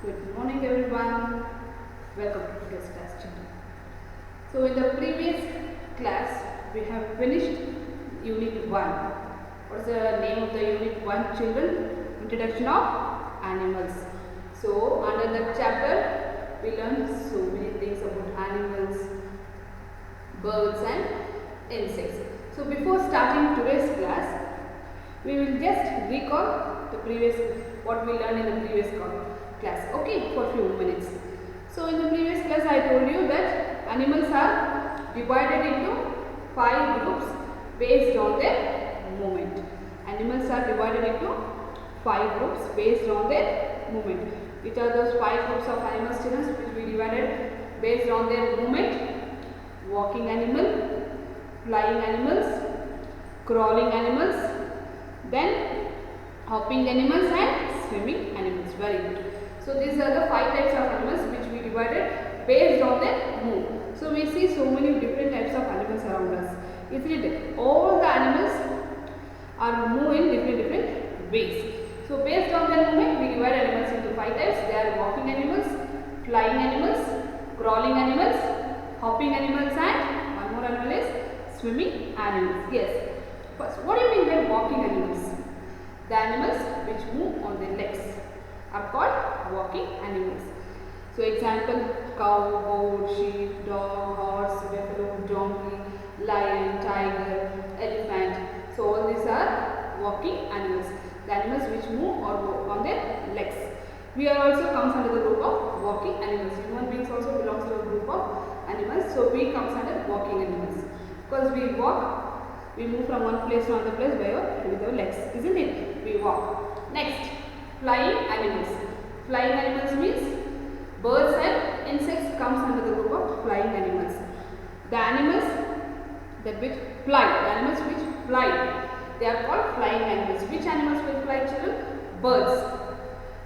Good morning everyone. Welcome to today's class children. So in the previous class we have finished unit 1. What is the name of the unit 1 children? Introduction of animals. So under that chapter we learned so many things about animals, birds and insects. So before starting today's class we will just recall the previous what we learned in the previous class, okay, for few minutes. So in the previous class I told you that animals are divided into 5 groups based on their movement. Animals are divided into 5 groups based on their movement. Which are those 5 groups of animals, children, which we divided based on their movement? Walking animal, flying animals, crawling animals, then hopping animals and swimming animals. Very good. So these are the 5 types of animals which we divided based on their move. So we see so many different types of animals around us. Isn't it? All the animals are moving different ways. So based on their movement we divide animals into 5 types. They are walking animals, flying animals, crawling animals, hopping animals and one more animal is swimming animals. Yes. First, what do you mean by walking animals? The animals which move on their legs are called walking animals. So example, cow, goat, sheep, dog, horse, buffalo, donkey, lion, tiger, elephant. So all these are walking animals. The animals which move or go on their legs. We are also comes under the group of walking animals. Human beings also belongs to a group of animals. So we comes under walking animals. Because we walk, we move from one place to another place with our legs, isn't it? We walk. Next, flying animals. Flying animals means birds and insects comes under the group of flying animals. The animals that which fly, the animals which fly, they are called flying animals. Which animals will fly, children? Birds.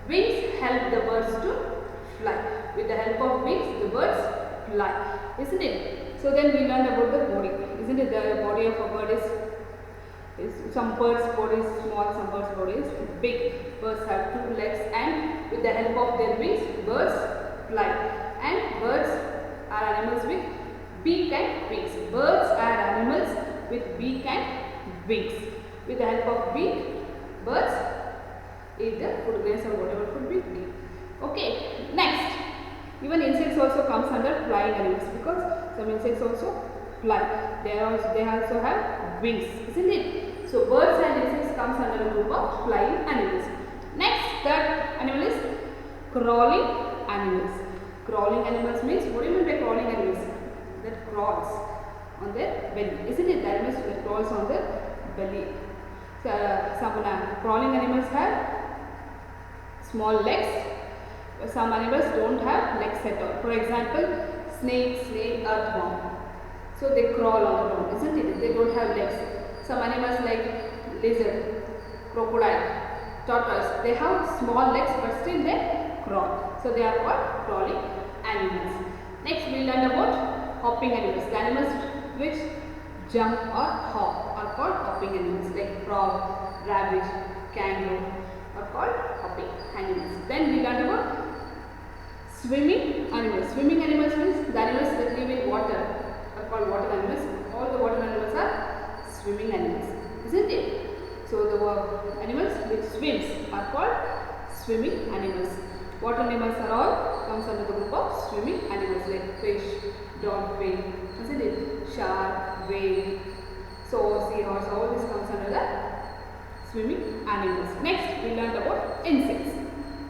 Wings help the birds to fly. With the help of wings, the birds fly, isn't it? So then we learned about the body, isn't it? The body of a bird is some birds' body is small, some birds' body is big. Birds have 2 legs and with the help of their wings, birds fly. And birds are animals with beak and wings. Birds are animals with beak and wings. With the help of beak, birds eat the food grains or whatever food we eat. Okay, next. Even insects also comes under flying animals because some insects also fly. They also have wings, isn't it? So birds and insects comes under a group of flying animals. Next, third animal is crawling animals. Crawling animals means, what do you mean by crawling animals? That crawls on their belly, isn't it? The animals that crawls on their belly. So, some crawling animals have small legs. Some animals don't have legs at all. For example, snake, snail, earthworm. So they crawl on the ground, isn't it? They don't have legs. Some animals like lizard, crocodile, tortoise, they have small legs but still they crawl. So they are called crawling animals. Next we learn about hopping animals. The animals which jump or hop are called hopping animals like frog, rabbit, kangaroo are called hopping animals. Then we learn about swimming animals. Swimming animals means the animals that live in water are called water animals. All the water animals are swimming animals, isn't it? So the animals which swims are called swimming animals. Water animals are all comes under the group of swimming animals like fish, dolphin, isn't it? Shark, whale, so seahorse, all this comes under the swimming animals. Next we learned about insects.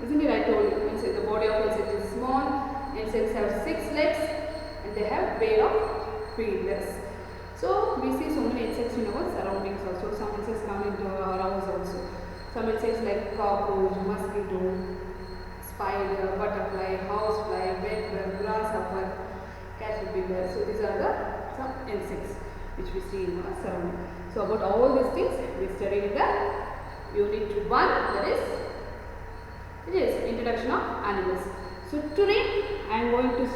Isn't it? I told you, the body of insect is small. Insects have 6 legs and they have pair of feelers. So we see so many insects in our surroundings also. Some insects come into our house also. Some insects like cockroach, mosquito, spider, butterfly, housefly, bedbug, grasshopper, caterpillar. So these are the some insects which we see in our surroundings. So about all these things we studied in the unit 1, that is introduction of animals. So today I am going to,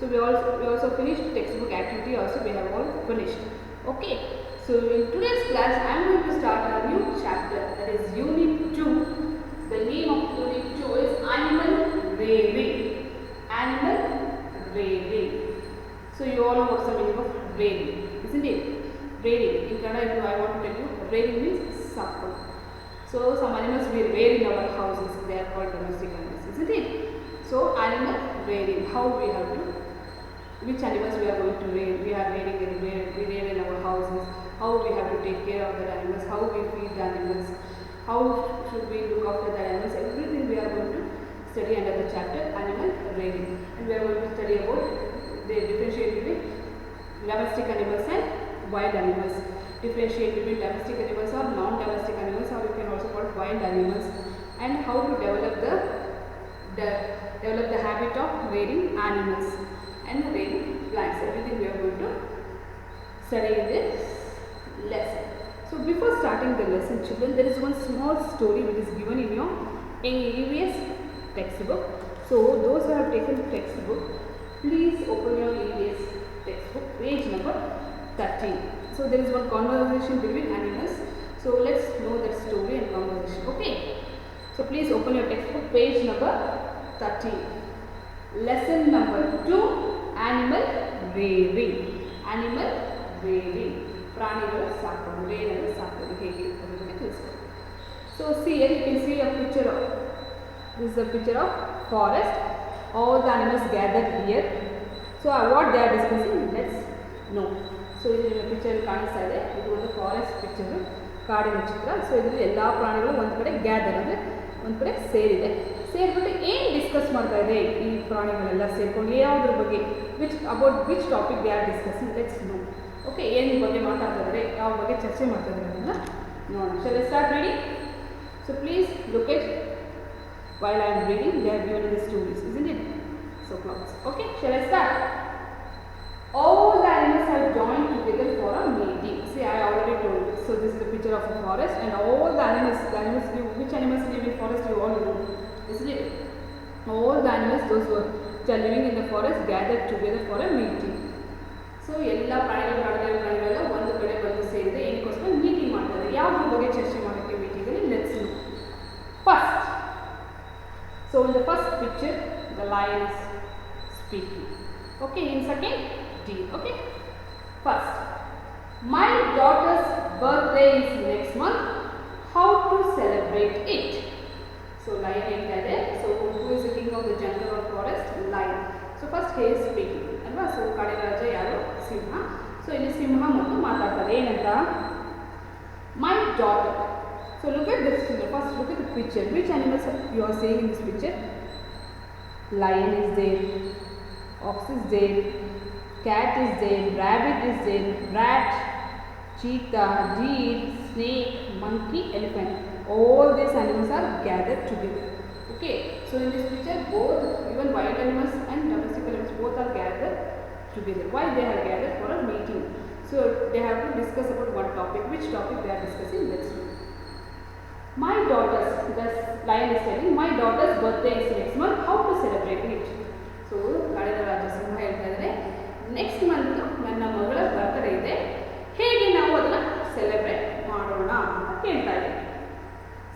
so we also finished textbook activity also, we have all finished. Okay. So in today's class I am going to start a new chapter, that is unit 2. The name of unit 2 is animal you all know what's the meaning of rearing, isn't it? Rearing. In Kannada, if I want to tell you, rearing means sakku. So some animals we rear in our houses. They are called domestic animals, isn't it? So animal rearing. How we have to? Which animals we are going to rear? We are rearing we rear in our houses. How we have to take care of the animals? How we feed the animals? How should we look after the animals? Everything we are going to study under the chapter animal rearing, and we are going to study about the differentiate between domestic animals and wild animals. Differentiate between domestic animals or non-domestic animals, or you can also call wild animals, and how to develop the habit of rearing animals and rearing plants. Everything we are going to study in this lesson. So before starting the lesson, children, there is one small story which is given in your EVS textbook. So those who have taken the textbook, please open your EVS textbook, page number 13. So there is one conversation between animals. So let's know that story and conversation. Okay. So please open your textbook, page number 13. Lesson number 2, animal rearing. Animal rearing. ಪ್ರಾಣಿಗಳು ಸಾಕೋದು, ರೇನನ್ನು ಸಾಕೋದು ಹೇಗೆ ಅನ್ನೋದನ್ನು ತಿಳಿಸ್ತಾರೆ. So see here you can see a picture of, this is a picture of forest. All the animals gathered here. So what they are discussing, let's know. So ಇಲ್ಲಿ picture ಕಾಣಿಸ್ತಾ ಇದೆ, ಇದು ಒಂದು ಫಾರೆಸ್ಟ್ ಪಿಕ್ಚರ್, ಕಾಡಿನ ಚಿತ್ರ. So ಇದರಲ್ಲಿ ಎಲ್ಲ ಪ್ರಾಣಿಗಳು ಒಂದು ಕಡೆ ಗ್ಯಾದರ್ ಅಂದರೆ ಒಂದು ಕಡೆ ಸೇರಿದೆ. ಸೇರಿಬಿಟ್ಟು ಏನು ಡಿಸ್ಕಸ್ ಮಾಡ್ತಾ ಇದೆ ಈ ಪ್ರಾಣಿಗಳೆಲ್ಲ ಸೇರಿಕೊಂಡು ಯಾವುದ್ರ ಬಗ್ಗೆ, which topic they are discussing, let's know. Okay, ಏನು ಬಗ್ಗೆ ಮಾತಾಡ್ತಾ ಇದ್ದಾರೆ, ಯಾವ ಬಗ್ಗೆ ಚರ್ಚೆ ಮಾಡ್ತಾ ಇದ್ದಾರೆ ಅದನ್ನು ನೋಡೋಣ. Shall I start reading? So please look at while I am reading, they have given the stories, isn't it? So close. Okay, shall I start? All the animals have joined together for a meeting. See, I already told you. So this is the picture of a forest, and all the animals which animals live in forest you all know, isn't it? All the animals, those who are living in the forest, gathered together for a meeting. So ಎಲ್ಲ ಪ್ರಾಣಿಗಳೆಲ್ಲ ಒಂದು ಕಡೆ ಬಂದು ಸೇರಿದೆ, ಏನಕ್ಕೋಸ್ಕರ meeting ಮಾಡ್ತಾರೆ. ಯಾವುದ್ರ ಬಗ್ಗೆ ಚರ್ಚೆ ಮಾಡೋಕ್ಕೆ ಮೀಟಿಂಗಲ್ಲಿ, let's know. First, so in the first picture the lion is speaking. Okay, in second deer. Okay, first, my daughter's birthday is next month, how to celebrate it? So lion ಹೇಳ್ತಾ ಇದೆ. So who is the king of the jungle or forest? Lion. So first he is speaking ಅಲ್ವಾ. So ಕಾಡಿನ ರಾಜ ಯಾರು? ಸಿಂಹ. So ಇಲ್ಲಿ ಸಿಂಹ ಮತ್ತು ಮಾತಾಡ್ತಾರೆ ಏನಂತ, my daughter. So look at this, first look at the picture. Which animals you are seeing in this picture? Lion is there, ox is there, cat is there, rabbit is there, rat, cheetah, deer, snake, monkey, elephant. All these animals are gathered together. Okay, so in this picture both, even wild animals and domestic animals, both are gathered together. Why they are gathered? For a meeting. So they have to discuss about one topic. Which topic they are discussing? Let's see. My daughter's, the lion is telling, my daughter's birthday is next month, how to celebrate it? So ಕಾಡಿನ ರಾಜ ಸಿಂಹ ಹೇಳ್ತಾ ಇದ್ದಾರೆ, next month ನನ್ನ ಮಗಳ birthday ಇದೆ, ಹೇಗೆ ನಾವು ಅದನ್ನು celebrate ಮಾಡೋಣ ಅಂತ ಹೇಳ್ತಾ ಇದ್ದಾರೆ.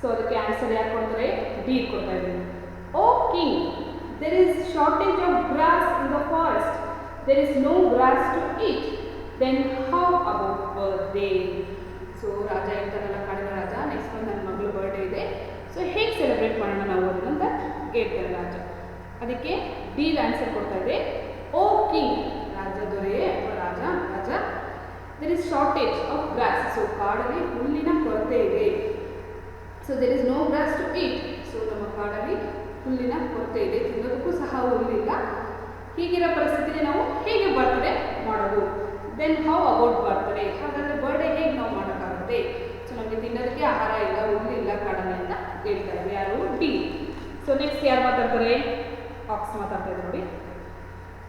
ಸೊ ಅದಕ್ಕೆ ಆನ್ಸರ್ ಯಾರು ಕೊಡ್ತಾರೆ? ಡೀರ್ ಕೊಡ್ತಾ ಇದ್ದಾರೆ. ಓ king, there is shortage of grass in the forest, there is no grass to eat, then how about birthday? So ರಾಜ ಹೇಳ್ತಾರಲ್ಲ, ಕಾಡಿನ ರಾಜ, ನೆಕ್ಸ್ಟ್ ಮಂತ್ ನನ್ನ ಮಗಳ ಬರ್ಡೇ ಇದೆ, ಸೊ ಹೇಗೆ ಸೆಲೆಬ್ರೇಟ್ ಮಾಡೋಣ ನಾವು ಅದನ್ನು ಅಂತ ಕೇಳ್ತಾರೆ ರಾಜ. ಅದಕ್ಕೆ ಡೀಲ್ ಆನ್ಸರ್ ಕೊಡ್ತಾ ಇದೆ, ಓ ಕಿಂಗ್, ರಾಜ ದೊರೆ ಅಥವಾ ರಾಜ, there is shortage of grass. So ಕಾಡಲ್ಲಿ ಹುಲ್ಲಿನ ಕೊರತೆ ಇದೆ. So there is no grass to eat. So ನಮ್ಮ ಕಾಡಲ್ಲಿ ಹುಲ್ಲಿನ ಕೊರತೆ ಇದೆ, ತಿನ್ನೋದಕ್ಕೂ ಸಹ ಹುಲ್ಲಿಲ್ಲ. ಹೀಗಿರೋ ಪರಿಸ್ಥಿತಿಯಲ್ಲಿ ನಾವು ಹೇಗೆ ಬರ್ತ್ಡೇ ಮಾಡೋದು? Then how about birthday? ಹಾಗಾದರೆ ಬರ್ಡೇ ಹೇಗೆ ನಾವು ಮಾಡೋಕ್ಕಾಗುತ್ತೆ? ಸೊ ನಮಗೆ ತಿನ್ನೋದಕ್ಕೆ ಆಹಾರ ಇಲ್ಲ, ಹುಲ್ಲಿಲ್ಲ ಕಾಡಲ್ಲಿ ಅಂತ ಹೇಳ್ತಾರೆ ಯಾರು? ಡಿ. ಸೊ ನೆಕ್ಸ್ಟ್ ಯಾರು ಮಾತಾಡ್ತಾರೆ? ಆಕ್ಸ್ ಮಾತಾಡ್ತಾ ಇದ್ದಾರೆ ನೋಡಿ.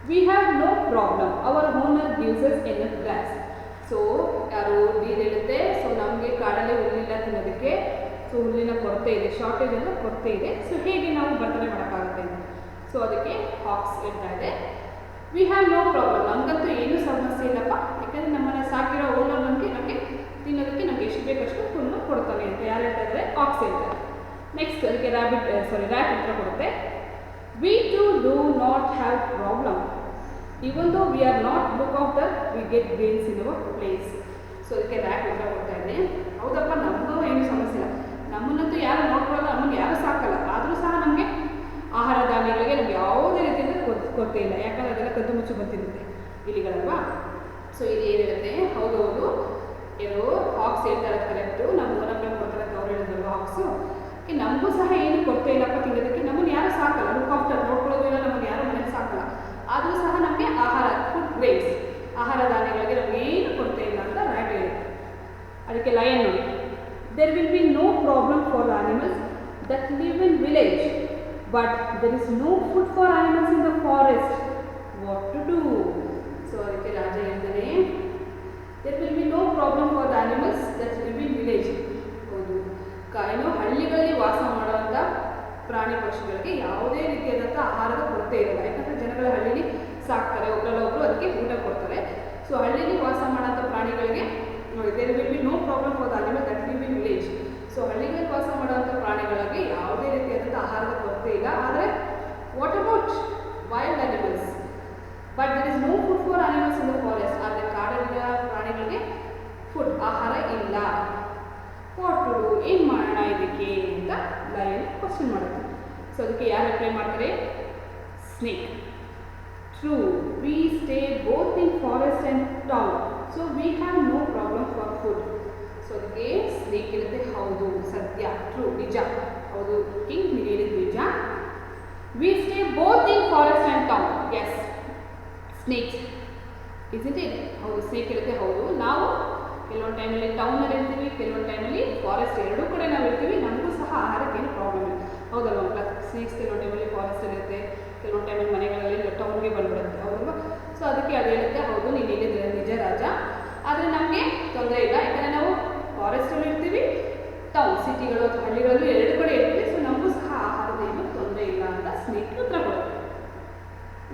We have no problem, our owner gives us enough grass. So ಯಾರು? ಡೀರ್ ಹೇಳುತ್ತೆ, ಸೊ ನಮಗೆ ಕಾಡಲ್ಲಿ ಹುಲ್ಲಿಲ್ಲ ತಿನ್ನೋದಕ್ಕೆ, ಸೊ ಹುಲ್ಲಿನ ಕೊರತೆ ಇದೆ, ಶಾರ್ಟೇಜ್ ಅಂದರೆ ಕೊರತೆ ಇದೆ, ಸೊ ಹೇಗೆ ನಾವು ಬರ್ತ್ಡೇ ಮಾಡೋಕ್ಕಾಗುತ್ತೆ? ಸೊ ಅದಕ್ಕೆ ಆಕ್ಸ್ ಹೇಳ್ತಾ ಇದೆ, ವಿ ಹ್ಯಾವ್ ನೋ ಪ್ರಾಬ್ಲಮ್, ನಮಗಂತೂ ಏನೂ ಸಮಸ್ಯೆ ಇಲ್ಲಪ್ಪ, ಯಾಕಂದರೆ ನಮ್ಮನ್ನು ಸಾಕಿರೋ ಓನರ್ ನಮಗೆ ತಿನ್ನೋದಕ್ಕೆ ನಮಗೆ ಎಷ್ಟು ಬೇಕಷ್ಟು ಹುಲ್ಲು ಕೊಡ್ತಾನೆ ಅಂತ ಯಾರು ಹೇಳ್ತಾ ಇದ್ದಾರೆ? ಆಕ್ಸ್ ಹೇಳ್ತಾರೆ. ನೆಕ್ಸ್ಟ್ ಅದಕ್ಕೆ ರ್ಯಾಟ್ ಉತ್ತರ ಕೊಡುತ್ತೆ, we to do not have problem, Even though we are not look after, we get gains in our place. So ಅದಕ್ಕೆ ರ್ಯಾಟ್ ಉತ್ತರ ಕೊಡ್ತಾ ಇದ್ದೆ. ಹೌದಪ್ಪ, ನಮಗೂ ಏನು ಸಮಸ್ಯೆ ಇಲ್ಲ, ನಮ್ಮನ್ನಂತೂ ಯಾರು ನೋಡ್ಕೊಳ್ಳಲ್ಲ, ನಮ್ಮನ್ನು ಯಾರು ಸಾಕಲ್ಲ, ಆದರೂ ಸಹ ನಮಗೆ ಆಹಾರ ಧಾನ್ಯಗಳಿಗೆ ನಮ್ಗೆ ಯಾವುದೇ ರೀತಿಯಿಂದ ಕೊರತೆ ಇಲ್ಲ. ಯಾಕಂದರೆ ಅದೆಲ್ಲ ಕದ್ದು ಮುಚ್ಚು ಬಂದಿರುತ್ತೆ ಇಲಿಗಳಲ್ವಾ. ಸೊ ಇಲ್ಲಿ ಏನಿರುತ್ತೆ, ಹೌದು ಏನು ಹಾಕ್ಸ್ ಹೇಳ್ತಾ ಇರೋದು ಕರೆಕ್ಟು. ನಮ್ಮ ಓನರ್ನ ಕೊಡ್ತಾರೆ ಅವ್ರು ಹೇಳಿದ್ರು ಹಾಕ್ಸು, ನಮಗೂ ಸಹ ಏನು ಕೊರತೆ ಇಲ್ಲಪ್ಪ ತಿನ್ನೋದಕ್ಕೆ, ನಮ್ಮನ್ನು ಯಾರು ಸಾಕಲ್ಲ, ಲುಕ್ ಆಫ್ಟರ್ ನೋಡ್ಕೊಳ್ಳೋದು ಇಲ್ಲ, ನಮ್ಮನ್ನು ಯಾರು ಮನೇಲಿ ಸಾಕಲ್ಲ, ಆದರೂ ಸಹ ನಮಗೆ ಆಹಾರ ಫುಡ್ ಗ್ರೇನ್ಸ್ ಆಹಾರ ಧಾನ್ಯಗಳಿಗೆ ನಮಗೆ ಏನು ಕೊರತೆ ಇಲ್ಲ ಅಂತ ರ್ಯಾಟ್ ಹೇಳುತ್ತೆ. ಅದಕ್ಕೆ ಲಯನ್ ನೋಡಿ, there will be no problem for animals that live in village but there is no food for animals in the forest, what to do. So ಅದಕ್ಕೆ ರಾಜ ಹೇಳ್ತಾನೆ, there will be no problem for the animals that live in village. ಹೌದು, ಏನು ಹಳ್ಳಿಗಳಲ್ಲಿ ವಾಸ ಮಾಡುವಂಥ ಪ್ರಾಣಿ ಪಕ್ಷಿಗಳಿಗೆ ಯಾವುದೇ ರೀತಿಯಾದಂಥ ಆಹಾರದ ಕೊರತೆ ಇರಲ್ಲ. ಯಾಕಂದರೆ ಜನಗಳ ಹಳ್ಳಿಲಿ ಸಾಕ್ತಾರೆ, ಒಬ್ಬರು ಅದಕ್ಕೆ ಊಟ ಕೊಡ್ತಾರೆ. ಸೊ ಹಳ್ಳಿಲಿ ವಾಸ ಮಾಡೋಂಥ ಪ್ರಾಣಿಗಳಿಗೆ ನೋಡಿ, there will be no problem for the animal that live in village. So ಹಳ್ಳಿಗಳಲ್ಲಿ ವಾಸ ಮಾಡುವಂಥ ಪ್ರಾಣಿಗಳಿಗೆ ಯಾವುದೇ ರೀತಿಯಾದಂಥ ಆಹಾರದ ಕೊರತೆ ಇಲ್ಲ. ಆದರೆ what about wild animals, but there is no food for animals in the forest. ಆದರೆ ಕಾಡಲ್ಲಿನ ಪ್ರಾಣಿಗಳಿಗೆ ಫುಡ್ ಆಹಾರ ಇಲ್ಲ. ವಾಟ್ ಟು ಡೂ, ಏನು ಮಾಡೋಣ ಇದಕ್ಕೆ ಅಂತ ಲಯನ್ ಕ್ವಶನ್ ಮಾಡುತ್ತೆ. ಸೊ ಅದಕ್ಕೆ ಯಾರು ರಿಪ್ಲೈ ಮಾಡ್ತಾರೆ, snake. True, we stay both in forest and town, so we have no problem for food. So ಅದಕ್ಕೆ ಸ್ನೇಕ್ ಇರುತ್ತೆ, ಹೌದು ಸತ್ಯ, ಟ್ರೂ ನಿಜ, ಹೌದು ಕಿಂಗ್ ನೀವು ಹೇಳಿದ ನಿಜ. We stay both in forest and town, yes snakes is it. ಹೌದು ಸ್ನೇಕ್ ಇರುತ್ತೆ, ಹೌದು ನಾವು ಕೆಲವೊಂದು ಟೈಮಲ್ಲಿ ಟೌನಲ್ಲಿ ಇರ್ತೀವಿ, ಕೆಲವೊಂದು ಟೈಮಲ್ಲಿ ಫಾರೆಸ್ಟ್, ಎರಡೂ ಕಡೆ ನಾವು ಇರ್ತೀವಿ, ನಮಗೂ ಸಹ ಆಹಾರಕ್ಕೆ ಏನು ಪ್ರಾಬ್ಲಮ್ ಇಲ್ಲ. ಹೌದಲ್ವ ಮಕ್ಕಳ, ಸ್ನೇಕ್ಸ್ ಕೆಲವೊಂದು ಟೈಮಲ್ಲಿ ಫಾರೆಸ್ಟ್ ಇರುತ್ತೆ, ಕೆಲವೊಂದು ಟೈಮಲ್ಲಿ ಮನೆಗಳಲ್ಲಿ ಟೌನ್ಗೆ ಬಂದ್ಬಿಡುತ್ತೆ, ಹೌದಲ್ವ. ಸೊ ಅದಕ್ಕೆ ಅದು ಹೇಳುತ್ತೆ, ಹೌದು ನೀನು ಹೇಳಿದ್ರೆ ನಿಜ ರಾಜ, ಆದರೆ ನಮಗೆ ತೊಂದರೆ ಇಲ್ಲ, ಯಾಕಂದರೆ ನಾವು ಫಾರೆಸ್ಟಲ್ಲಿ ಇರ್ತೀವಿ, ಟೌನ್ ಸಿಟಿಗಳು ಅಥವಾ ಹಳ್ಳಿಗಳಲ್ಲೂ ಎರಡು ಕಡೆ ಇರ್ತೀವಿ. ಸೊ ನಮಗೂ ಸಹ ಆಹಾರದ ಏನು ತೊಂದರೆ ಇಲ್ಲ ಅಂತ ಸ್ನೇಕ್ ಉತ್ತರ ಕೊಡುತ್ತೆ.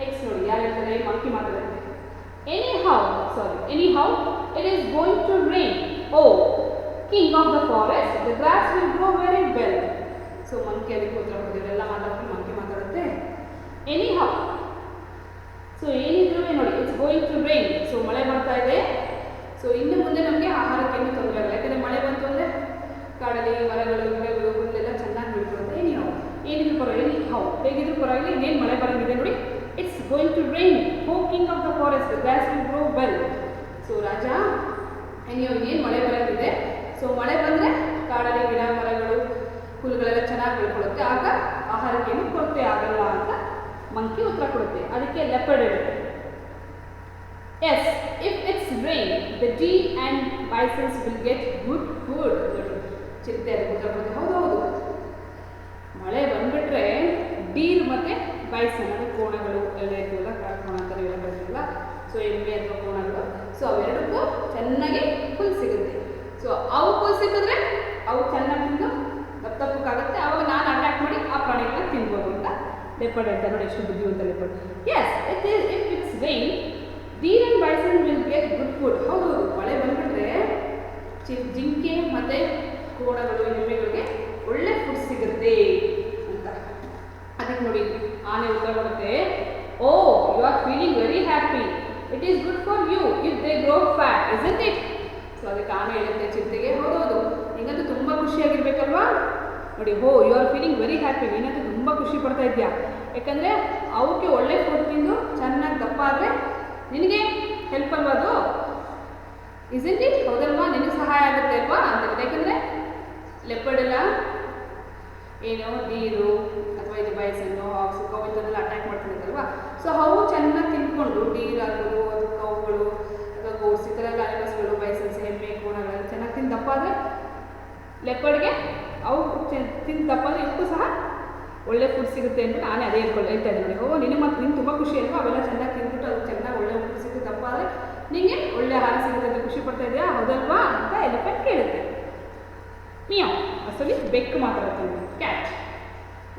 ನೆಕ್ಸ್ಟ್ ನೋಡಿ, ಯಾರು ಹೇಳ್ತಾರೆ, monkey ಮಾತಾಡುತ್ತೆ. Anyhow, it is going to rain. Oh, king of the forest, the grass will grow very well. So monkey ಅದಕ್ಕೆ ಉತ್ತರ ಕೊಡ್ತಿದೆ, ಎಲ್ಲ ಮಾತಾಡ್ಕೊಂಡು ಮಂಕಿ ಮಾತಾಡುತ್ತೆ. Anyhow, ಸೊ ಏನಿದ್ರು ನೋಡಿ, it's going to rain. So ಮಳೆ ಬರ್ತಾ ಇದೆ. ಸೊ ಇನ್ನು ಮುಂದೆ ನಮಗೆ ಆಹಾರಕ್ಕೆ ಏನು ತೊಂದರೆ ಇಲ್ಲ, ಯಾಕಂದರೆ ಮಳೆ ಬಂತು ಅಂದರೆ ಕಾಡಲ್ಲಿ ಮರಗಳು ಗಿಡಗಳು ಹುಲ್ಲೆಲ್ಲ ಚೆನ್ನಾಗಿ ಬೆಳ್ಕೊಳ್ಳುತ್ತೆ. ಏನಿದ್ರು ಪರವಾಗಿಲ್ಲ, ಹೇಗಿದ್ರು ಪರವಾಗಿಲ್ಲ, ಇನ್ನೇನು ಮಳೆ ಬರೋಂಗಿದೆ ನೋಡಿ. It's going to rain, oh king of the forest, the grass will grow well. So ರಾಜ, ಏನು ಮಳೆ ಬರೋಂಗಿದೆ. ಸೊ ಮಳೆ ಬಂದರೆ ಕಾಡಲ್ಲಿ ಗಿಡ ಮರಗಳು ಹುಲ್ಲುಗಳೆಲ್ಲ ಚೆನ್ನಾಗಿ ಬೆಳ್ಕೊಳ್ಳುತ್ತೆ, ಆಗ ಆಹಾರಕ್ಕೇನು ಕೊರತೆ ಆಗಲ್ಲ ಅಂತ ಮಂಕಿ ಉತ್ತರ ಕೊಡುತ್ತೆ. ಅದಕ್ಕೆ ಲೆಪರ್ಡ್ ಹೇಳುತ್ತೆ, yes if it's rain the deer and bisons will get good food. ಚಿರತೆ ಅದಕ್ಕೆ ಉತ್ತರ ಕೊಡುತ್ತೆ, ಹೌದೌದು ಮಳೆ ಬಂದುಬಿಟ್ರೆ ಡೀರ್ ಮತ್ತು ಬೈಸನ್, ಅದು ಕೋಣಗಳು ಎಲ್ಲ ಇರ್ತೀವಲ್ಲ, ಕಾಡ್ಕೋಣ ಅಂತಾರೆ ಎಲ್ಲ ಬರ್ತೀವಲ್ಲ, ಸೊ ಎಮ್ಮೆ ಅಥವಾ ಕೋಣಗಳು, ಸೊ ಅವೆರಡಕ್ಕೂ ಚೆನ್ನಾಗಿ ಹುಲ್ಲು ಸಿಗುತ್ತೆ. ಸೊ ಅವು ಹುಲ್ಲು ಸಿಕ್ಕಿದ್ರೆ ಅವು ಚೆನ್ನಾಗಿ ತಿಂದು ದಪ್ಪಕ್ಕಾಗುತ್ತೆ, ಆವಾಗ ನಾನು ಅಟ್ಯಾಕ್ ಮಾಡಿ ಆ ಪ್ರಾಣಿಗಳನ್ನ ತಿನ್ಬೋದು ಅಂತ ಲೆಪರ್ಡ್ ಹೇಳ್ತಾರೆ. ನೋಡಿ ಎಷ್ಟು ಬುದ್ಧಿವಂತ leopard. Yes if it's rain deer and bison will get good food. ಹೌದು, ಮಳೆ ಬಂದುಬಿಟ್ರೆ ಜಿಂಕೆ ಮತ್ತು ಕೋಣಗಳು ಎಮ್ಮೆಗಳಿಗೆ ಒಳ್ಳೆ ಫುಡ್ ಸಿಗುತ್ತೆ ಅಂತ. ಅದಕ್ಕೆ ನೋಡಿ ಆನೆ ಉತ್ತರ ಕೊಡುತ್ತೆ, oh you are feeling very happy, it is good for you if they grow fat, isn't it. So ಅದಕ್ಕೆ ಆನೆ ಹೇಳುತ್ತೆ ಚಿರತೆಗೆ, ಹೌದೌದು ನಿಂಗಂತೂ ತುಂಬ ಖುಷಿಯಾಗಿರ್ಬೇಕಲ್ವಾ. ನೋಡಿ, you are feeling very happy, ನೀನಂತೂ ತುಂಬ ಖುಷಿ ಪಡ್ತಾ ಇದೆಯಾ, ಯಾಕಂದರೆ ಅವಕ್ಕೆ ಒಳ್ಳೆ ಫುಡ್ ತಿಂದು ಚೆನ್ನಾಗಿ ದಪ್ಪ ಆದರೆ ನಿನಗೆ ಹೆಲ್ಪ್ ಅಲ್ವಾ ಅದು, ಇಸ್ಂಟ್ ಇಟ್, ಹೌದಲ್ವಾ, ನಿನಗೆ ಸಹಾಯ ಆಗುತ್ತೆ ಅಲ್ವಾ ಅಂತ. ಯಾಕಂದರೆ ಲೆಪರ್ಡ್ ಎಲ್ಲ ಏನೋ ನೀರು ಅಥವಾ ಇದು ಬೈಸನ್ನು ಹಾಕ್ಸು ಕವು ಇಂಥದ್ದೆಲ್ಲ ಅಟ್ಯಾಕ್ ಮಾಡ್ತಿರುತ್ತಲ್ವ. ಸೊ ಅವು ಚೆನ್ನಾಗಿ ತಿನ್ಕೊಂಡು ಡೀರ್ ಆಗ್ಬೋದು, ಅದು ಕವುಗಳು ಅಥವಾ ಗೋಡ್ಸ್ ಈ ಥರ ಎಲ್ಲ ಅನಿಮಲ್ಸ್ಗಳು, ಬೈಸನ್ಸ್ ಎಮ್ಮೆ ಕೋಣಗಳೆಲ್ಲ ಚೆನ್ನಾಗಿ ತಿಂದು ದಪ್ಪ ಆದರೆ ಲೆಪರ್ಡ್ಗೆ ಅವು ತಿಂದು ದಪ್ಪ ಆದರೆ ಇವಕ್ಕೂ ಸಹ ಒಳ್ಳೆ ಫುಡ್ ಸಿಗುತ್ತೆ ಅಂದ್ಬಿಟ್ಟು ನಾನೇ ಅದೇ ಹೇಳ್ತಾ ಇದ್ದೀನಿ ನೋಡಿ. ನಿಂಗೆ ತುಂಬ ಖುಷಿ ಅಲ್ವಾ, ಅವೆಲ್ಲ ಚೆನ್ನಾಗಿ ತಿಂದ್ಬಿಟ್ಟು ಅದು ಚೆನ್ನಾಗಿ ಒಳ್ಳೆ ಫುಡ್ ಸಿಗುತ್ತೆ ದಪ್ಪ ಆದರೆ ನಿಮಗೆ ಒಳ್ಳೆ ಆಹಾರ ಸಿಗುತ್ತೆ ಅಂತ ಖುಷಿ ಪಡ್ತಾ ಇದೆಯಾ, ಹೌದಲ್ವಾ ಅಂತ ಎಲಿಫೆಂಟ್ ಕೇಳುತ್ತೆ. ಮಿಯಾವ್ ಅಸಲಿ ಬೆಕ್ಕು ಮಾತಾಡುತ್ತೆ. Cat,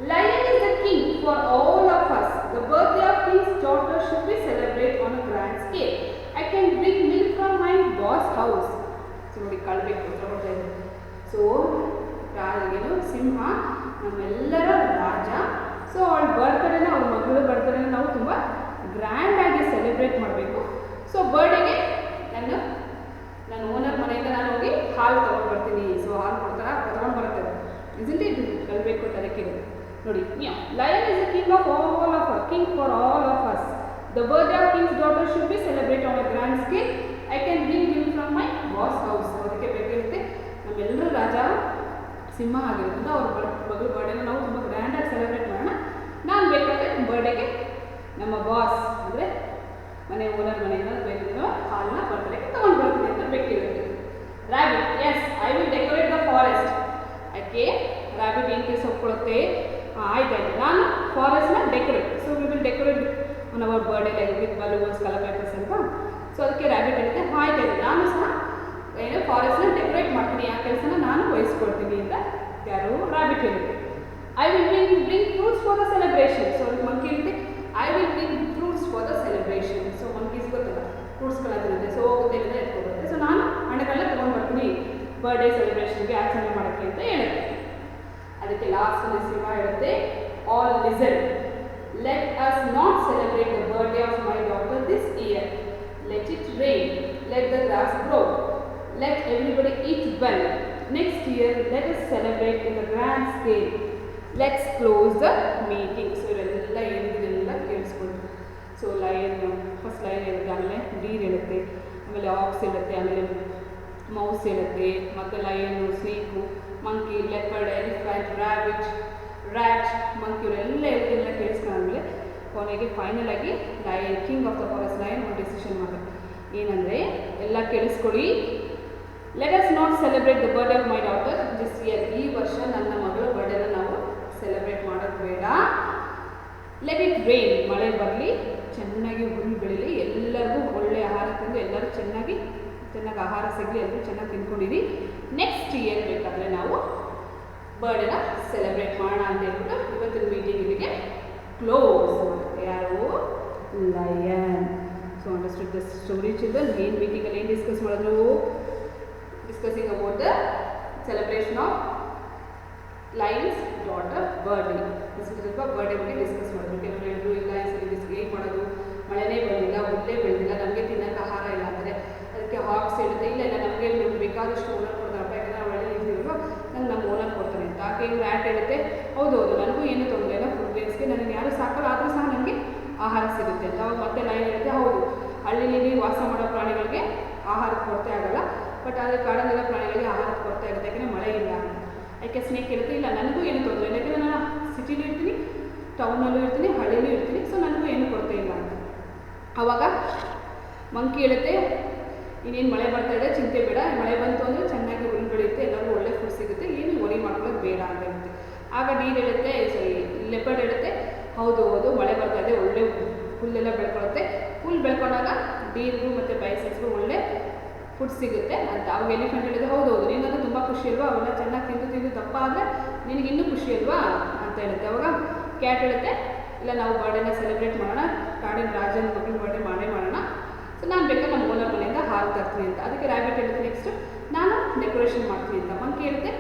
lion is the king for all of us. The birthday of king's daughter should be celebrate on a grand scale. I can bring milk from my boss house. So ನೋಡಿ ಕಳ್ಬೇಕು ತಗೊಳ್ತಾ ಇದ್ದಾರೆ. So ಏನು ಸಿಂಹ ನಮ್ಮೆಲ್ಲರ ರಾಜ. So ಅವಳ ಬರ್ತ್ಡೇನ, ಅವ್ರ ಮಗಳು ಬರ್ತ್ಡೇನ ನಾವು ತುಂಬ ಗ್ರ್ಯಾಂಡಾಗಿ ಸೆಲೆಬ್ರೇಟ್ ಸೆಲೆಬ್ರೇಟ್ ಮಾಡಬೇಕು. ಸೊ ಬರ್ಡೇಗೆ ನನ್ನ ಓನರ್ ಮನೆಯಿಂದ ನಾನು ಹೋಗಿ ಹಾಲು ತೊಗೊಂಡು ಬರ್ತೀನಿ. ಸೊ ಹಾಲು ಕೊಡ್ತಾರ ತೊಗೊಂಡು ಬರುತ್ತೆ, ಇಸಂಟ್ ಇಟ್ ಕಲಿಬೇಕು ತರಕ್ಕೆ ನೋಡಿ. Lion is the king of all of us, king for all of us. The birthday of king's daughter should be celebrate on a grand scale. I can bring him from my boss house. ಅದಕ್ಕೆ ಬೇಕಾಗುತ್ತೆ ನಮ್ಮೆಲ್ಲರೂ ರಾಜ ಸಿಂಹ ಆಗಿರೋದ್ರಿಂದ ಅವ್ರ ಮಗಳ ಬರ್ಡೇನ ನಾವು ತುಂಬ ಗ್ರ್ಯಾಂಡಾಗಿ celebrate ಮಾಡೋಣ. ನಾನು ಬೇಕಾದರೆ ಬರ್ಡೇಗೆ ನಮ್ಮ ಬಾಸ್ ಅಂದರೆ ಮನೆ ಓನರ್ ಮನೆಯಿಂದ ಬೇಕಿರೋ ಹಾಲನ್ನ ಬರ್ಡೇಗೆ ತೊಗೊಂಡು ಬರ್ತೀನಿ ಅಂತ ಬೇಕಿರುತ್ತೆ. Rabbit, yes I will decorate the forest. ಯಾಕೆ ರ್ಯಾಬಿಟ್ ಏನು ಕೆಲಸ ಒಪ್ಕೊಳ್ಳುತ್ತೆ? ಆಯ್ತಾಯ್ತು, ನಾನು ಫಾರೆಸ್ಟ್ನ decorate. So we will decorate on our birthday like with balloons, colour papers ಅಂತ. ಸೊ ಅದಕ್ಕೆ ರ್ಯಾಬಿಟ್ ಹೇಳಿದೆ ಆಯ್ತಾಯ್ತು, ನಾನು ಸಹ ಏನು ಫಾರೆಸ್ಟ್ನ ಡೆಕೋರೇಟ್ ಮಾಡ್ತೀನಿ, ಆ ಕೆಲಸನ ನಾನು ವಹಿಸ್ಕೊಳ್ತೀನಿ ಅಂತ ಯಾರು ರ್ಯಾಬಿಟ್ ಹೇಳಿದೆ. I will bring fruits for the celebration. So ಅದಕ್ಕೆ ಮಂಕಿ ಹೇಳಿದೆ I will bring fruits for the celebration. So monkeys ಗೊತ್ತಲ್ಲ ಫ್ರೂಟ್ಸ್ಗಳ ತಿನ್ನುತ್ತೆ, ಸೊ ಹೋಗುತ್ತೆ ಇಲ್ಲ ಎತ್ಕೊಬರುತ್ತೆ. ಸೊ ನಾನು ಹಣ್ಣುಗಳನ್ನ ತೊಗೊಂಡು ಬರ್ತೀನಿ ಬರ್ಡೇ ಸೆಲೆಬ್ರೇಷನ್ಗೆ ಆಚರಣೆ ಮಾಡೋಕ್ಕೆ ಅಂತ ಹೇಳುತ್ತೆ. ಅದಕ್ಕೆ ಲಾಸ್ಟಲ್ಲಿ ಸಿಂಹ ಹೇಳುತ್ತೆ all listen, let us not celebrate the birthday of my daughter this year. Let it rain, let the grass grow, let everybody eat well. Next year let us celebrate in the grand scale. Let's close the meeting. So ಇವರೆಲ್ಲ ಏನಿದೆಲ್ಲ ಕೇಳಿಸ್ಕೊಳ್ತು. So lion first lion ಹೇಳುತ್ತೆ, ಆಮೇಲೆ Deere ಹೇಳುತ್ತೆ, ಆಮೇಲೆ axe ಹೇಳುತ್ತೆ, ಆಮೇಲೆ mouse ಹೇಳುತ್ತೆ, ಮತ್ತು lion, snake, monkey, leopard, elephant, rat, monkey ಇವರೆಲ್ಲ ಎಲ್ಲ ಕೇಳಿಸ್ಕೊಂಡ್ಮೇಲೆ ಕೊನೆಗೆ ಫೈನಲ್ ಆಗಿ lion king of the forest lion ಒಂದು ಡಿಸಿಷನ್ ಮಾಡೋದು ಏನಂದರೆ ಎಲ್ಲ ಕೇಳಿಸ್ಕೊಳ್ಳಿ. Let us not celebrate the birthday of my daughter this year. ಈ ವರ್ಷ ನನ್ನ ಮಗಳ ಬರ್ಡೇನ ನಾವು ಸೆಲೆಬ್ರೇಟ್ ಮಾಡೋದು ಬೇಡ. ಲೆಟ್ ಇಟ್ ರೈನ್, ಮಳೆ ಬರಲಿ, ಚೆನ್ನಾಗಿ ಹುಲ್ಲು ಬೆಳೀಲಿ, ಎಲ್ಲರಿಗೂ ಒಳ್ಳೆಯ ಆಹಾರ ತಿಂದು ಎಲ್ಲರೂ ಚೆನ್ನಾಗಿ ಆಹಾರ ಸಿಗಲಿ, ಎಲ್ಲರೂ ಚೆನ್ನಾಗಿ ತಿನ್ಕೊಂಡಿರಿ. ನೆಕ್ಸ್ಟ್ ಇಯರ್ ಬೇಕಾದರೆ ನಾವು ಬರ್ಡೇನ ಸೆಲೆಬ್ರೇಟ್ ಮಾಡೋಣ ಅಂತ ಹೇಳ್ಬಿಟ್ಟು ಇವತ್ತಿನ ಮೀಟಿಂಗ್ ಇಲ್ಲಿಗೆ ಕ್ಲೋಸ್ ಮಾಡುತ್ತೆ. ಯಾರು? Lion. So understood the story children. Main ಮೀಟಿಂಗಲ್ಲಿ ಏನು ಡಿಸ್ಕಸ್ ಮಾಡಿದ್ರು? Discussing about the celebration of lion's daughter birthday. ಸ್ವಲ್ಪ ಬರ್ಡೇ ಬಗ್ಗೆ ಡಿಸ್ಕಸ್ ಮಾಡಿದ್ರು. ಕೆಲವರು ಹೇಳಿದ್ರು ಇಲ್ಲ ಈ ಸರಿ ಹೇಗೆ ಮಾಡೋದು, ಮಳೆನೇ ಬಂದಿಲ್ಲ, ಹುಲ್ಲೇ ಬೆಳೆದಿಲ್ಲ, ನಮಗೆ ತಿನ್ನೋಕ್ಕೆ ಆಹಾರ ಇಲ್ಲ ಅಂದರೆ ಅದಕ್ಕೆ ಹಾಕ್ಸ್ ಹೇಳುತ್ತೆ ಇಲ್ಲ ಇಲ್ಲ ನಮಗೆ ಬೇಕಾದಷ್ಟು ಓನರ್ ಕೊಡ್ತಾರಪ್ಪ, ಯಾಕಂದರೆ ನಾವು ಒಳ್ಳೆ ನಿಂತಿರೋ ನಂಗೆ ನಮ್ಮ ಓನರ್ ಕೊಡ್ತಾರೆ ಅಂತ. ಆಕೆ ರ್ಯಾಟ್ ಹೇಳುತ್ತೆ ಹೌದು ನನಗೂ ಏನೂ ತೊಂದರೆ ಇಲ್ಲ, ಫುಡ್ ವೇಸ್ಟ್ಗೆ ನನಗೆ ಯಾರು ಸಾಕಲ್ಲ ಆದರೂ ಸಹ ನನಗೆ ಆಹಾರ ಸಿಗುತ್ತೆ ಅಂತ. ಅವಾಗ ಮತ್ತೆ ಲಯನ್ ಹೇಳುತ್ತೆ ಹೌದು ಹಳ್ಳಿಲಿ ವಾಸ ಮಾಡೋ ಪ್ರಾಣಿಗಳಿಗೆ ಆಹಾರದ ಕೊರತೆ ಆಗೋಲ್ಲ, ಬಟ್ ಆದರೆ ಕಾಡಲ್ಲೆಲ್ಲ ಪ್ರಾಣಿಗಳಿಗೆ ಆಹಾರದ ಕೊರತೆ ಆಗುತ್ತೆ ಯಾಕೆಂದರೆ ಮಳೆ ಇಲ್ಲ ಅಂತ. ಯಾಕೆ ಸ್ನೇಕ್ ಇರುತ್ತೆ ಇಲ್ಲ ನನಗೂ ಏನು ತೊಂದರೆ ಇಲ್ಲ, ಯಾಕೆಂದರೆ ನಾನು ಸಿಟಿಲೂ ಇರ್ತೀನಿ, ಟೌನಲ್ಲೂ ಇರ್ತೀನಿ, ಹಳ್ಳಿಲೂ ಇರ್ತೀನಿ, ಸೊ ನನಗೂ ಏನು ಕೊರತೆ ಇಲ್ಲ ಅಂತ. ಆವಾಗ ಮಂಕಿ ಹೇಳುತ್ತೆ ಇನ್ನೇನು ಮಳೆ ಬರ್ತಾ ಇದೆ ಚಿಂತೆ ಬೇಡ, ಮಳೆ ಬಂತು ಅಂದರೆ ಚೆನ್ನಾಗಿ ಹುಲ್ಲು ಬೆಳೆಯುತ್ತೆ, ಎಲ್ಲರಿಗೂ ಒಳ್ಳೆ ಫುಡ್ ಸಿಗುತ್ತೆ, ಏನು ವರಿ ಮಾಡ್ಕೊಳ್ಳೋದು ಬೇಡ ಅಂತ ಹೇಳುತ್ತೆ. ಆಗ ಡೀರ್ ಹೇಳುತ್ತೆ ಲೆಪರ್ಡ್ ಹೇಳುತ್ತೆ ಹೌದು ಮಳೆ ಬರ್ತಾ ಇದೆ, ಒಳ್ಳೆ ಹುಲ್ಲೆಲ್ಲ ಬೆಳ್ಕೊಳ್ಳುತ್ತೆ, ಹುಲ್ಲು ಬೆಳ್ಕೊಂಡಾಗ ಡೀರ್ಗೂ ಮತ್ತು ಬೈಸಸ್ಗೂ ಒಳ್ಳೆ ಫುಡ್ ಸಿಗುತ್ತೆ ಅಂತ. ಅವಾಗ ಎಲಿಫೆಂಟ್ ಹೇಳಿದೆ ಹೌದು ನಿನಗಂತೂ ತುಂಬ ಖುಷಿ ಅಲ್ವಾ, ಅವೆಲ್ಲ ಚೆನ್ನಾಗಿ ತಿಂದು ದಪ್ಪ ಆದರೆ ನಿನಗೆ ಇನ್ನೂ ಖುಷಿ ಅಲ್ವಾ ಅಂತ ಹೇಳುತ್ತೆ. ಅವಾಗ ಕ್ಯಾಟ್ ಹೇಳುತ್ತೆ ಇಲ್ಲ ನಾವು ಬರ್ಡೇನ ಸೆಲೆಬ್ರೇಟ್ ಮಾಡೋಣ, ಕಾಡಿನ ರಾಜನ ಮಕ್ಕಳ ಬರ್ಡೇ ಮಾಡೋಣ, ಸೊ ನಾನು ಬೇಕಾದ್ರೆ ನಮ್ಮ ಓನರ್ ಮನೆಯಿಂದ ಹಾಲು ತರ್ತೀನಿ ಅಂತ. ಅದಕ್ಕೆ ರ್ಯಾಬಿಟ್ ಹೇಳುತ್ತೆ ನೆಕ್ಸ್ಟ್ ನಾನು ಡೆಕೋರೇಷನ್ ಮಾಡ್ತೀನಿ ಅಂತ. ಮಂಕಿ ಹೇಳುತ್ತೆ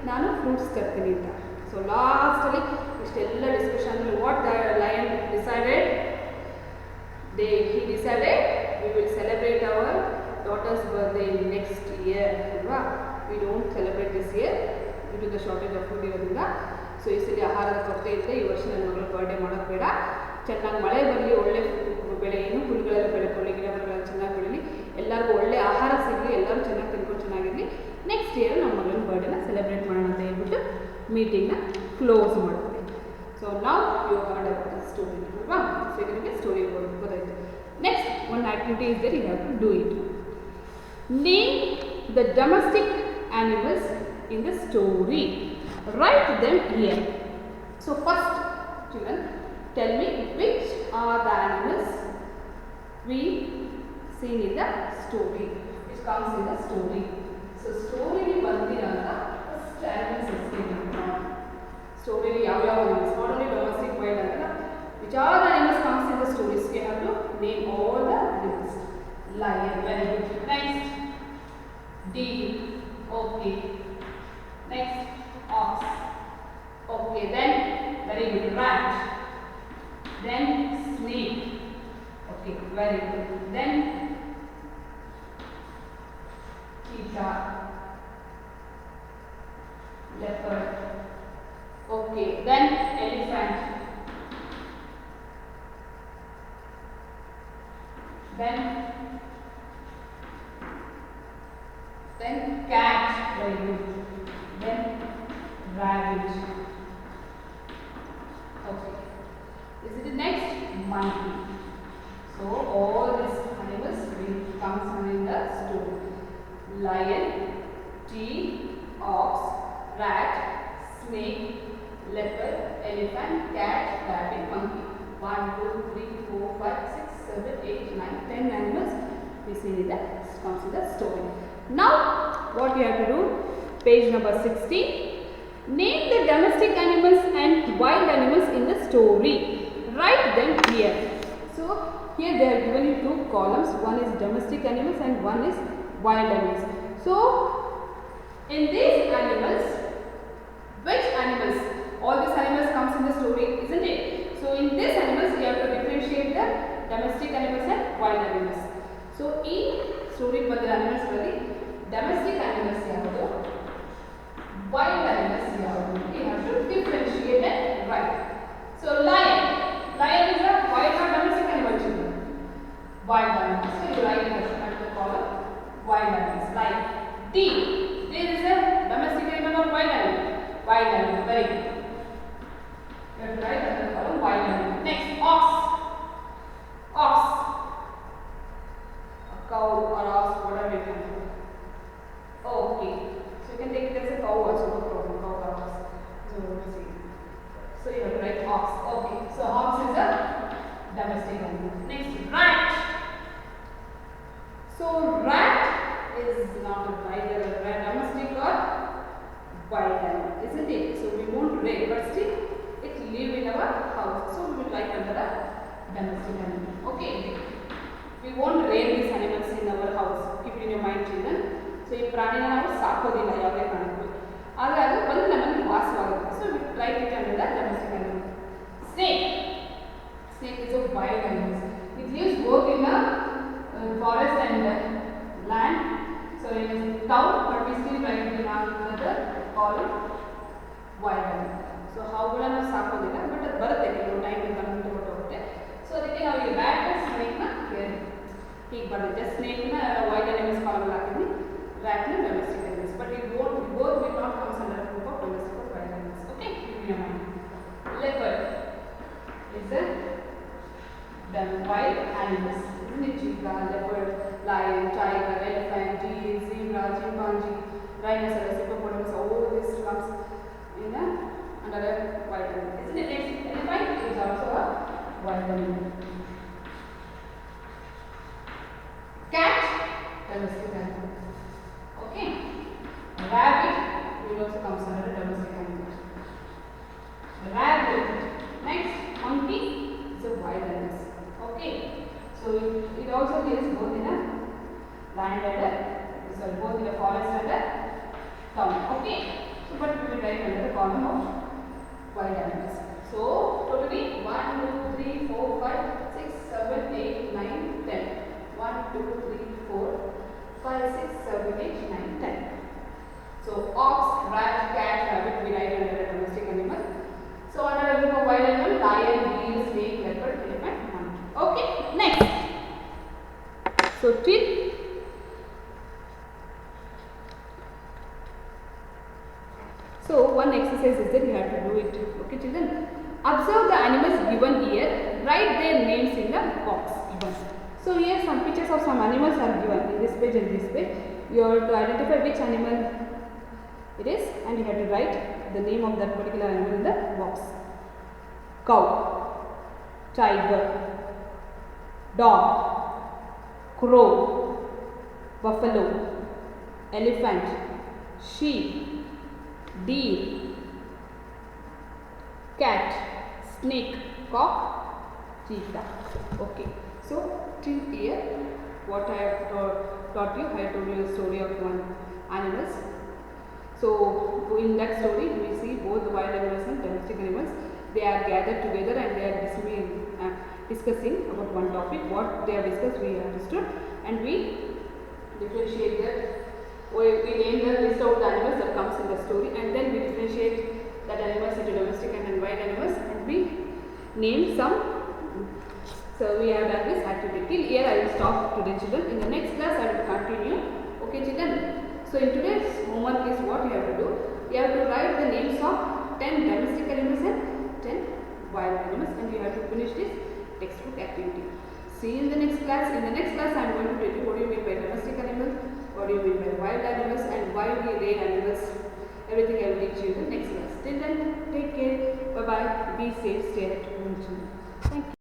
ನಾನು ಫ್ರೂಟ್ಸ್ ತರ್ತೀನಿ ಅಂತ. ಸೊ ಲಾಸ್ಟಲ್ಲಿ ಇಷ್ಟೆಲ್ಲ discussion what the lion decided he decided we will celebrate our daughter's birthday next year ಅಲ್ವಾ. we don't celebrate this year due to the shortage of food ಇರೋದ್ರಿಂದ. ಸೊ ಈ ಸಲ ಆಹಾರದ ಕೊರತೆ ಇದ್ದರೆ ಈ ವರ್ಷ ನನ್ನ ಮಗಳ ಬರ್ಡೇ ಮಾಡೋದು ಬೇಡ, ಚೆನ್ನಾಗಿ ಮಳೆ ಬರಲಿ, ಒಳ್ಳೆ ಬೆಳೆ ಏನು ಹುಲ್ಲುಗಳೆಲ್ಲ ಬೆಳ್ಕೊಳ್ಳಿ, ಗಿಡ ಮರಗಳೆಲ್ಲ ಚೆನ್ನಾಗಿ ಬೆಳೀಲಿ, ಎಲ್ಲರಿಗೂ ಒಳ್ಳೆ ಆಹಾರ ಸಿಗಲಿ, ಎಲ್ಲರೂ ಚೆನ್ನಾಗಿ ತಿನ್ಕೊಂಡು ಚೆನ್ನಾಗಿರಲಿ, ನೆಕ್ಸ್ಟ್ ಇಯರ್ ನಮ್ಮ ಮಗಳ ಬರ್ಡೇನ ಸೆಲೆಬ್ರೇಟ್ ಮಾಡೋಣ ಅಂತ ಹೇಳ್ಬಿಟ್ಟು ಮೀಟಿಂಗ್ನ ಕ್ಲೋಸ್ ಮಾಡ್ತೀವಿ. ಸೊ ನಾವು you heard about the story ಅಲ್ವಾ. ಸೊ ಇದಕ್ಕೆ ಸ್ಟೋರಿ ಗೊತ್ತಾಯಿತು. Next one activity is there you have to do it. Name the domestic animals in the story. Write them here. So first, children, tell me which are the animals we seen in the story, which comes in the story. So story ni bandiranta first animals is story ni yav animals, not only domestic wild anta, which are the animals comes in the stories. We have to name all the animals. Lion, very good. Next, deer. Okay. Next, ox. Okay, then very good, rat. Then snake. Okay, very good. Then cheetah, leopard. Okay, then elephant. Then cat. Very good. Then rabbit. Okay. Is it the next? Monkey. So all these animals will comes under the story. Lion, deer, ox, rat, snake, leopard, elephant, cat, rabbit, monkey. 1, 2, 3, 4, 5, 6, 7, 8, 9, 10 animals we see in the comes in the story. Now what we have to do? Page number 16. Name the domestic animals and wild animals in the story. Write them here. So here they are given in two columns. One is domestic animals and one is wild animals. So in these animals, which animals? All these animals comes in the story, isn't it? So in these animals, you have to differentiate the domestic animals and wild animals. So in story ಬಂದ animals ಗಳಲ್ಲಿ domestic animals ಯಾವುದು, wild animals ಯಾವುದು? We have to differentiate and write. So lion is a wild or domestic animal children? Wild animal. So you write it at the column wild animals. Lion. Deer is a domestic animal or wild animal? Wild animal. Very good. You have to write at the column wild animal. Next, ox. A cow or ox, whatever you can do. Okay. So you can take it as a cow also, no problem. Cow or ox. So let's see. So you have to write ox. Okay. So ox is a domestic animal. Next, rat. So rat is not either a domestic or wild animal, isn't it? So we won't rate, but still it live in our house. So we will write under a domestic animal. Okay. We won't rear these animals in our house. Keep it in your mind, children. So ಈ ಪ್ರಾಣಿನ ನಾವು ಸಾಕೋದಿಲ್ಲ ಯಾವುದೇ ಕಾರಣಕ್ಕೂ, ಆದರೆ ಅದು ಬಂದು ನಮ್ಮಲ್ಲಿ ವಾಸವಾಗುತ್ತೆ. So we write it under the domestic animal. Snake is a wild animal. It lives both in the forest and land. So it is town, but we still write it in another column wild animal. So how ಕೂಡ ನಾವು ಸಾಕೋದಿಲ್ಲ, but ಅದು ಬರುತ್ತೆ ಕೆಲವು time ಬಂದು ಹೊರಟೋಗುತ್ತೆ. So ಅದಕ್ಕೆ ನಾವು ಈ ರ್ಯಾಟ್ ಸ್ನೇಕ್ನ ಹೀಗೆ ಬರುತ್ತೆ. ಸ್ನೇಕ್ನ ವೈಲ್ಡ್ ಅನಿಮಲ್ಸ್ ಕಾಲಮ್ ಹಾಕಿದ್ವಿ, ರ್ಯಾಟ್ನ ಡೊಮೆಸ್ಟಿಕ್ ಅನಿಮಲ್ಸ್. ಬಟ್ ಈ both will not comes under the group of domestic or wild animals. Okay, keep in your mind. Leopard is the wild animals, isn't it? Cheetah, leopard, lion, tiger, elephant, deer, zebra, chimpanzee, rhinoceros, hippopotamus, all this comes in under a wild animal, isn't it? Next, elephant is also a wild animal. Cat, domestic animal. Okay. Rabbit will also comes under a domestic animal. Rabbit. Next, monkey is a wild animal. Okay. So it also lives both in a land and both in a forest and a town. Okay. So but we will write under the column of wild animals. So totally 1, 2, 3, 4, 5, 6, 7, 8, 9, 10. 1, 2, 3, 4, 5, 6, 7, 8, 9, 10. So ox, rat, cat, rabbit we write under a domestic animal. So under a group of wild animal, lion, deer, snake, leopard, elephant, monkey. Okay. Next. So till one exercise is that you have to do it. Okay, children. Observe the animals given here. Write their names in the box given. So here some pictures of some animals are given in this page and this page. You have to identify which animal it is, and you have to write the name of that particular animal in the box. Cow, tiger, dog, crow, buffalo, elephant, sheep, deer, cat, snake, cock, cheetah. Okay. So till here what I have taught you, I have told you a story of one animals. So in that story we see both the wild animals and domestic animals. They are gathered together and they are discussing discussing about one topic. What they have discussed, we understood, and we differentiate that. We name the list of the animals that comes in the story, and then we differentiate that animals into domestic and wild animals, and we name some. So we have done this activity. Till here I will stop today, children. In the next class I will continue. Okay, children. So in today's homework is what you have to do. You have to write the names of 10 domestic animals and 10 wild animals, and you have to finish this textbook activity. See you in the next class. In the next class I am going to tell you what do you mean by domestic animals, what do you mean by wild animals, and why we rear animals. Everything I will teach you in the next class. Till then, take care. Bye bye. Be safe. Stay at home, children. Thank you.